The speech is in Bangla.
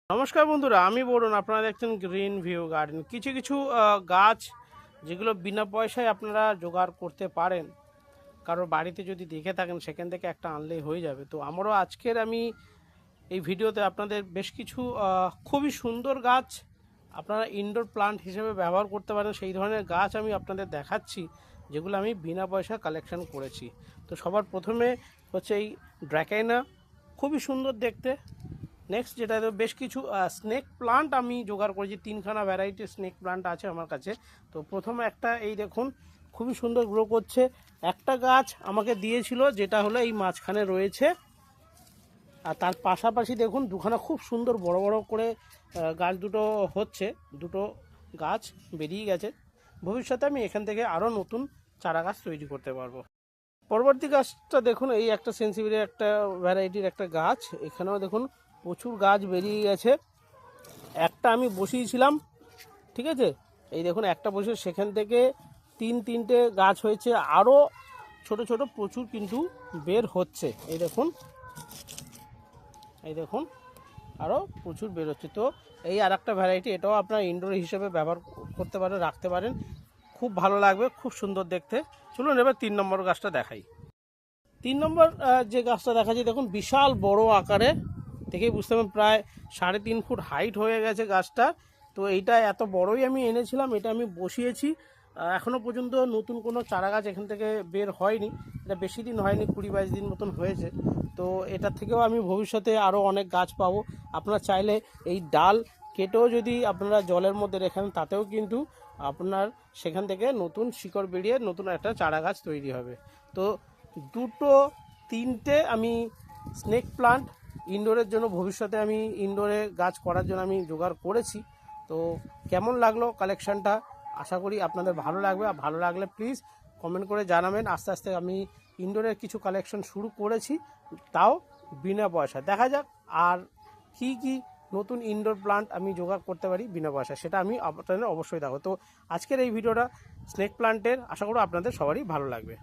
নমস্কার বন্ধুরা, আমি বরুণ। আপনারা দেখছেন গ্রিন ভিউ গার্ডেন। কিছু কিছু গাছ যেগুলো বিনা পয়সায় আপনারা জোগাড় করতে পারেন, কারোর বাড়িতে যদি দেখে থাকেন সেখান থেকে একটা আনলেই হয়ে যাবে। তো আমারও আজকের আমি এই ভিডিওতে আপনাদের বেশ কিছু খুবই সুন্দর গাছ আপনারা ইনডোর প্লান্ট হিসেবে ব্যবহার করতে পারেন, সেই ধরনের গাছ আমি আপনাদের দেখাচ্ছি যেগুলো আমি বিনা পয়সা কালেকশন করেছি। তো সবার প্রথমে হচ্ছে এই ড্রাকাইনা, খুবই সুন্দর দেখতে। নেক্সট যেটা বেশ কিছু স্নেক প্লান্ট আমি জোগাড় করেছি, 3খানা ভ্যারাইটির স্নেক প্লান্ট আছে আমার কাছে। তো প্রথমে একটা এই দেখুন, খুবই সুন্দর গ্রো করছে। একটা গাছ আমাকে দিয়েছিল যেটা হলো এই মাঝখানে রয়েছে, আর তার পাশাপাশি দেখুন দুখানা খুব সুন্দর বড় বড় করে গাছ দুটো হচ্ছে, দুটো গাছ বেরিয়ে গেছে। ভবিষ্যতে আমি এখান থেকে আরও নতুন চারা গাছ তৈরি করতে পারবো। পরবর্তী গাছটা দেখুন, এই একটা সেন্সিভিলের একটা ভ্যারাইটির একটা গাছ, এখানেও দেখুন প্রচুর গাছ বেরিয়ে গেছে। একটা আমি বসিয়েছিলাম, ঠিক আছে, এই দেখুন একটা বসে সেখান থেকে তিনটে গাছ হয়েছে, আরও ছোট ছোট প্রচুর কিন্তু বের হচ্ছে। এই দেখুন আরও প্রচুর বের হচ্ছে। তো এই আর একটা ভ্যারাইটি, এটাও আপনার ইনডোর হিসেবে ব্যবহার করতে পারেন, রাখতে পারেন, খুব ভালো লাগবে, খুব সুন্দর দেখতে। চলুন এবার 3 নম্বর গাছটা দেখাই। 3 নম্বর যে গাছটা দেখাচ্ছি দেখুন, বিশাল বড় আকারে, দেখেই বুঝতে পারবেন প্রায় 3.5 ফুট হাইট হয়ে গেছে গাছটা। তো এইটা এত বড়ই আমি এনেছিলাম, এটা আমি বসিয়েছি। এখনও পর্যন্ত নতুন কোনো চারা গাছ এখান থেকে বের হয়নি, এটা বেশি দিন হয়নি, 20-22 দিন মতন হয়েছে। তো এটার থেকেও আমি ভবিষ্যতে আরও অনেক গাছ পাবো। আপনারা চাইলে এই ডাল কেটেও যদি আপনারা জলের মধ্যে রেখেন, তাতেও কিন্তু আপনার সেখান থেকে নতুন শিকড় বেরিয়ে নতুন একটা চারা গাছ তৈরি হবে। তো দুটো তিনটে আমি স্নেক প্লান্ট ইনডোরের জন্য, ভবিষ্যতে আমি ইনডোরে গাছ করার জন্য আমি জোগাড় করেছি। তো কেমন লাগলো কালেকশানটা, আশা করি আপনাদের ভালো লাগবে। আর ভালো লাগলে প্লিজ কমেন্ট করে জানাবেন। আস্তে আস্তে আমি ইনডোরের কিছু কালেকশন শুরু করেছি, তাও বিনা পয়সা। দেখা যাক আর কী কী নতুন ইনডোর প্লান্ট আমি জোগাড় করতে পারি বিনা পয়সা, সেটা আমি আপনাদের অবশ্যই দেখাবো। তো আজকের এই ভিডিওটা স্নেক প্লান্টের, আশা করি আপনাদের সবারই ভালো লাগবে।